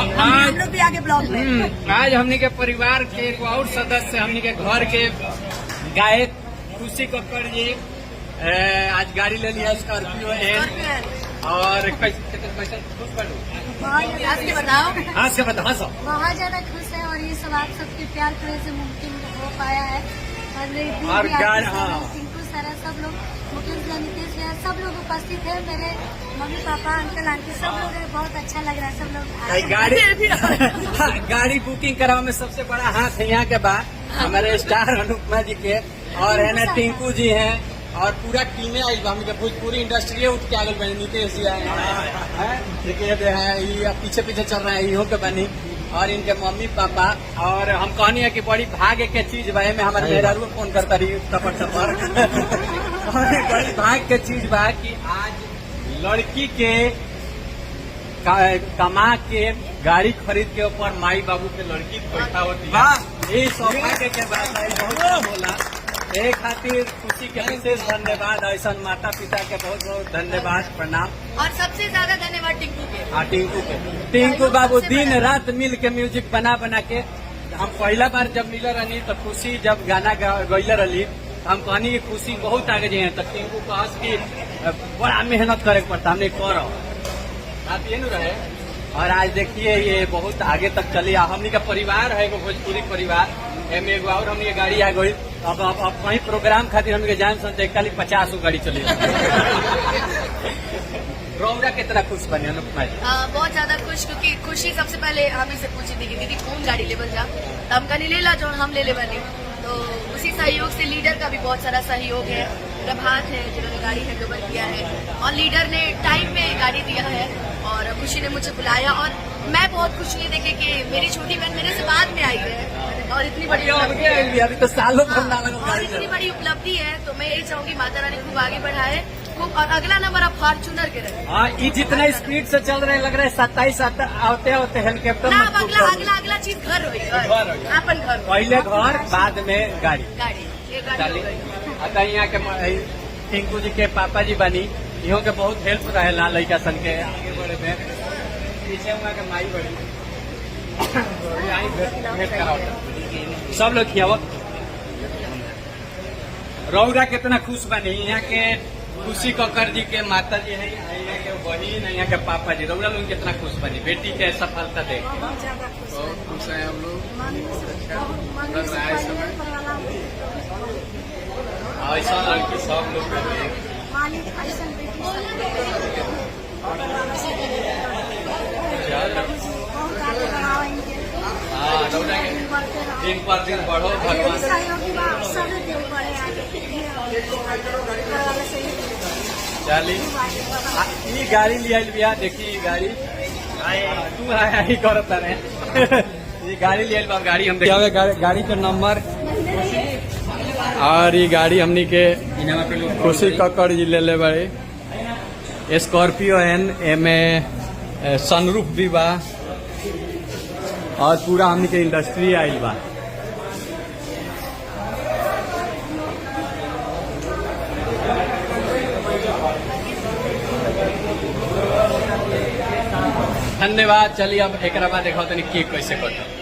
हम लोग भी आगे ब्लॉग में। आज हमने के परिवार के एक और सदस्य हमने के घर के गायक खुशी कक्कड़ जी आज गाड़ी ले लिया स्कॉर्पियो एन और कैसे खुश कर बताओ। हाँ से बताओ। हाँ सब बहुत ज्यादा खुश है और ये सब आप सबके प्यार करे से मुमकिन हो पाया है। और गाड़ी टिंकू सारा सब लोग मुकेश नीतीश सब लोग उपस्थित है। मेरे मम्मी पापा अंकल आंटी सब लोग है। बहुत अच्छा लग रहा है सब लोग गाड़ी बुकिंग कराने में सबसे बड़ा हाथ है यहाँ के बाद हमारे स्टार अनुपमा जी के और है ना टिंकू जी हैं और पूरा टीमें आई हम भोजपुरी इंडस्ट्री उठ के आगे बनी। नीतीश जी आए हैं ये पीछे पीछे चल रहे हैं इहो के बनी और इनके मम्मी पापा और हम कहनी है कि बड़ी भाग्य के चीज बा में हमारे मेहरारू फोन करता रही टपर टपर बड़ी भाग्य के चीज बा कि आज लड़की के कमा के गाड़ी खरीद के ऊपर माई बाबू के लड़की बैठा होती है। ये सौभाग्य के बात है बहुत बोला एक खातिर खुशी के विशेष धन्यवाद। ऐसा माता पिता के बहुत बहुत धन्यवाद प्रणाम और सबसे ज्यादा धन्यवाद टिंकू के। हाँ टिंकू बाबू दिन रात मिल के म्यूजिक बना के हम पहला बार जब मिले रही तो खुशी जब गाना गैले रही हम कहनी की खुशी बहुत आगे जाए तो टिंकू कहस की बड़ा मेहनत करे पड़ता हमने करो आप ये रहे और आज देखिए ये बहुत आगे तक चली। हमनी का परिवार है भोजपुरी परिवार एमे एगो और हमनी गाड़ी आ गई। अब कहीं प्रोग्राम खातिर हमनी के जान सुनते 50 गाड़ी चली रौरा कितना खुश बने अनुपमा जी? बहुत ज्यादा खुश क्योंकि खुशी सबसे पहले हम से पूछी थी कि दीदी कौन गाड़ी लेवल जा तो हम कहनी ले ला जो हम ले बने तो उसी सहयोग से लीडर का भी बहुत सारा सहयोग है। प्रभात है जिन्होंने गाड़ी हैंडओवर किया है और लीडर ने टाइम में गाड़ी दिया है और खुशी ने मुझे बुलाया और मैं बहुत खुश हुई देखे कि मेरी छोटी बहन मेरे से बाद में आई है और इतनी बड़ी अभी तो सालों और इतनी बड़ी उपलब्धि है तो मैं यही चाहूंगी माता रानी खूब आगे बढ़ाए खूब और अगला नंबर अब फॉर्चूनर के रहे। हाँ ये जितना स्पीड से चल रहे लग रहा है 27 आते हेलीकॉप्टर अगला चीज घर होगी अपन घर पहले घर बाद में गाड़ी गाड़ी यहाँ के टिंकू जी के पापा जी बनी इहो के बहुत हेल्प रहेला लड़का सन के आगे बढ़े में पीछे वहाँ के माई बड़ी भेंट कराओ सब लोग खियाव। रौरा कितना खुश बनी यहाँ के खुशी कक्कड़ जी के माता जी है यहाँ के बहन यहाँ के पापा जी रौरा लोग कितना खुश बनी बेटी के सफलता देख बहुत खुश है हम लोग लग रहा है समय ऐसा लड़की सब लोग दिन पर दिन बढ़ो भगवान चली ये गाड़ी लिया भैया देखिए गाड़ी तू आया ही करता रहे ये गाड़ी लिया गाड़ी हम गाड़ी का नंबर और ये गाड़ी हमनी के खुशी कक्कड़ जी ले बड़े स्कॉर्पियो एन एमे सनरूफ भी बा और पूरा हमनी के इंडस्ट्री आइल बा। धन्यवाद। चलिए अब एक बाद देखा तनी केक कैसे कटा।